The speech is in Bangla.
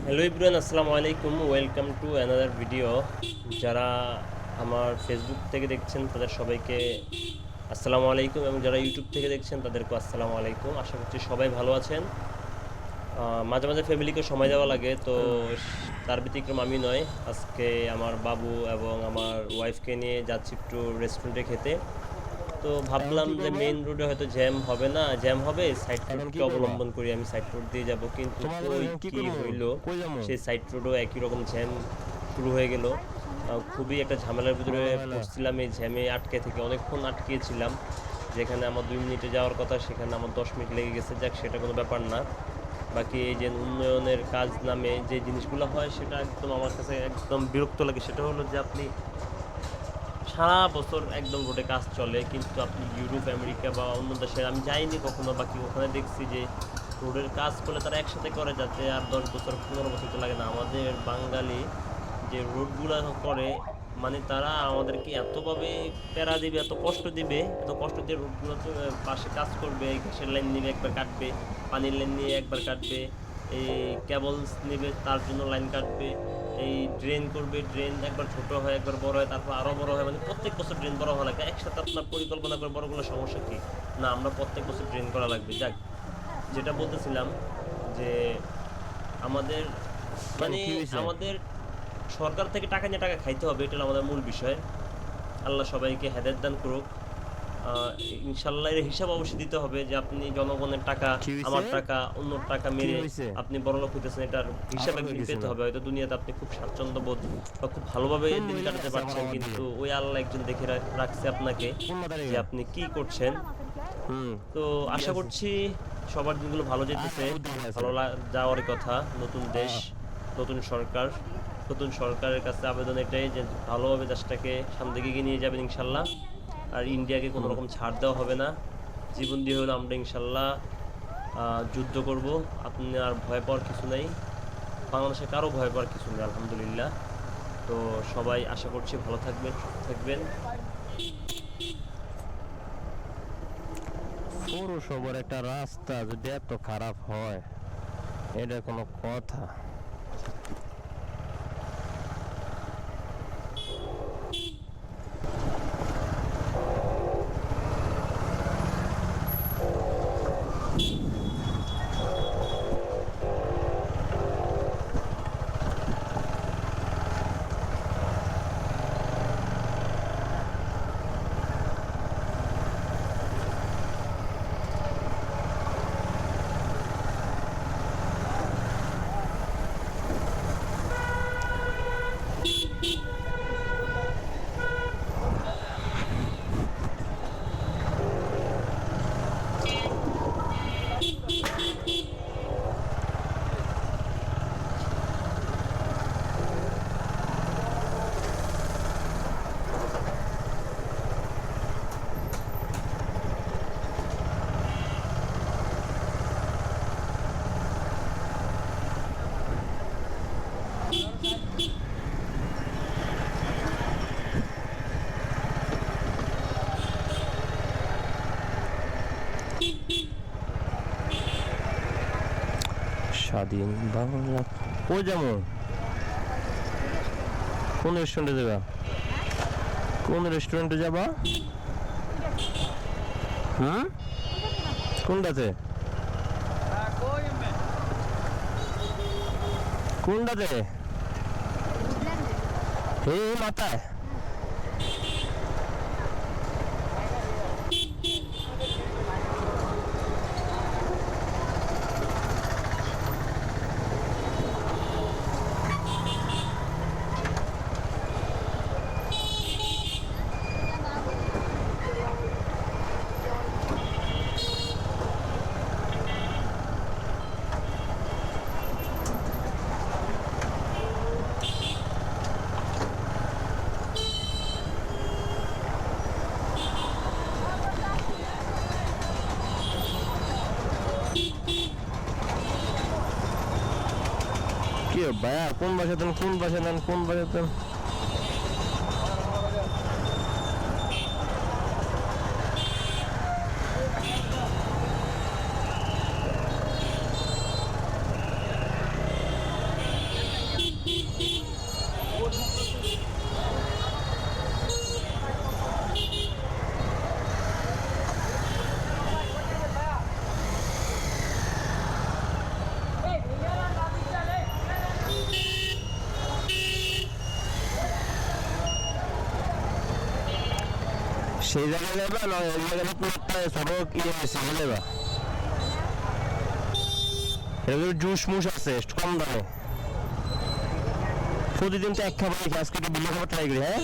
হ্যালো ইব্রান, আসসালামু আলাইকুম। Welcome to another video. যারা আমার ফেসবুক থেকে দেখছেন তাদের সবাইকে আসসালামু আলাইকুম, এবং যারা ইউটিউব থেকে দেখছেন তাদেরকেও আসসালামু আলাইকুম। আশা করছি সবাই ভালো আছেন। মাঝে মাঝে ফ্যামিলিকে সময় দেওয়া লাগে, তো তার ব্যতিক্রম আমি নয়। আজকে আমার বাবু এবং আমার ওয়াইফকে নিয়ে যাচ্ছি একটু রেস্টুরেন্টে খেতে। তো এখন ভাবলাম কি যে করবা? মেইন রোডে হয়তো জ্যাম হবে না, জ্যাম হবে সাইড এখন রোডকে কি করবা? অবলম্বন করি, আমি সাইড রোড দিয়ে যাব, কিন্তু তোমার বলে কই এখন কি কি করবো? হইল, কই যাবো? সেই সাইড রোডও একই রকম জ্যাম শুরু হয়ে গেল। খুবই একটা ঝামেলার ভিতরে মনে হয় না। পড়ছিলাম, এই জ্যামে আটকে থেকে অনেকক্ষণ আটকিয়েছিলাম। যেখানে আমার 2 মিনিটে যাওয়ার কথা সেখানে আমার 10 মিনিট লেগে গেছে। যাক, সেটা কোনো ব্যাপার না। বাকি এই যে উন্নয়নের কাজ নামে যে জিনিসগুলো হয় সেটা একদম আমার কাছে একদম বিরক্ত লাগে। সেটা হলো যে আপনি সারা বছর একদম রোডে কাজ চলে, কিন্তু আপনি ইউরোপ আমেরিকা বা অন্য দেশে আমি যাইনি কখনো, বাকি ওখানে দেখছি যে রোডের কাজ করলে তারা একসাথে করে, যাতে আর 10 বছর 15 বছর তো লাগে না। আমাদের বাঙালি যে রোডগুলো করে, মানে তারা আমাদেরকে এতভাবে প্যারা দিবে, এত কষ্ট দিবে, এত কষ্ট দিয়ে রোডগুলো পাশে কাজ করবে, গ্যাসের লাইন নিবে একবার কাটবে, পানির লাইন নিয়ে একবার কাটবে, এই কেবলস নেবে তার জন্য লাইন কাটবে, এই ড্রেন করবে, ড্রেন একবার ছোট হয় একবার বড় হয় তারপর আরও বড় হয়, মানে প্রত্যেক বছর ড্রেন বড় হওয়া লাগে। একসাথে আপনার পরিকল্পনা করে বড়গুলো সমস্যা কি? না, আমরা প্রত্যেক বছর ড্রেন করা লাগবে। যাক, যেটা বলতেছিলাম যে আমাদের কেন মানে কি হয়েছে? আমাদের সরকার থেকে টাকা নিয়ে টাকা খাইতে হবে, এটা হলো আমাদের মূল বিষয়। আল্লাহ সবাইকে হেদায়েত দান করুক। আহ, ইনশাল্লাহ এর হিসাব অবশ্যই দিতে হবে, যে আপনি জনগণের টাকা, কি হয়েছে? আমার টাকা, অন্যর টাকা কি মেরে হয়েছে? আপনি বড়লোক হইতেছেন, এটার হিসাব আবার হয়ে একদিন গেছে পেতে না। হবে। হয়তো দুনিয়াতে আপনি খুব স্বাচ্ছন্দ্য বোধ বা খুব ভালোভাবে কোন দিন মহিলা কাটাতে আছে আবার পারছেন, আমার দিকে? কিন্তু ওই আল্লাহ একজন দেখে রাখছে আপনাকে কোন যে তারিখে? আপনি কি করছেন। হুম। তো কি আশা আছে? করছি সবার দিনগুলো ভালো আর যেতেছে, বাবুর দিকে আছে। ভালো যাওয়ারই কথা। নতুন দেশ, আহ, নতুন সরকার, নতুন সরকারের কাছে আবেদন এটাই যে ভালোভাবে দেশটাকে সামনে এগিয়ে নিয়ে যাবেন ইনশাল্লাহ। আর ইন্ডিয়াকে কোনো হুম। রকম ছাড় দেওয়া হবে না। জীবন দিয়ে হলো আমরা ইনশাল্লাহ যুদ্ধ করব। আপনি আর ভয় পাওয়ার কিছু নেই, বাংলাদেশে কারো ভয় পাওয়ার কিছু নেই, আলহামদুলিল্লাহ। তো সবাই আশা করছি ভালো থাকবেন, সুস্থ থাকবেন। পৌরসভার একটা রাস্তা যদি এত খারাপ হয়, এটা কোনো কথা? স্বাধীন বাংলা। কই যাবো? কোন রেস্টুরেন্টে যাবা? কোন রেস্টুরেন্টে যাবা? হুম? কোনটাতে? কোনটাতে? হে মাথায়। কি ভাইয়া, কোন বাসাতেন, কোন বাসাতেন, কোন বাসাতেন? সেই জায়গায় যাবে না ওই জায়গায় নতুন একটা ছোট ইয়ে আছে বুঝলে এগুলো জুস মুস আছে কম দামে প্রতিদিন তো এক খাবার আজকে একটু ভিন্ন খাবার ট্রাই করি হ্যাঁ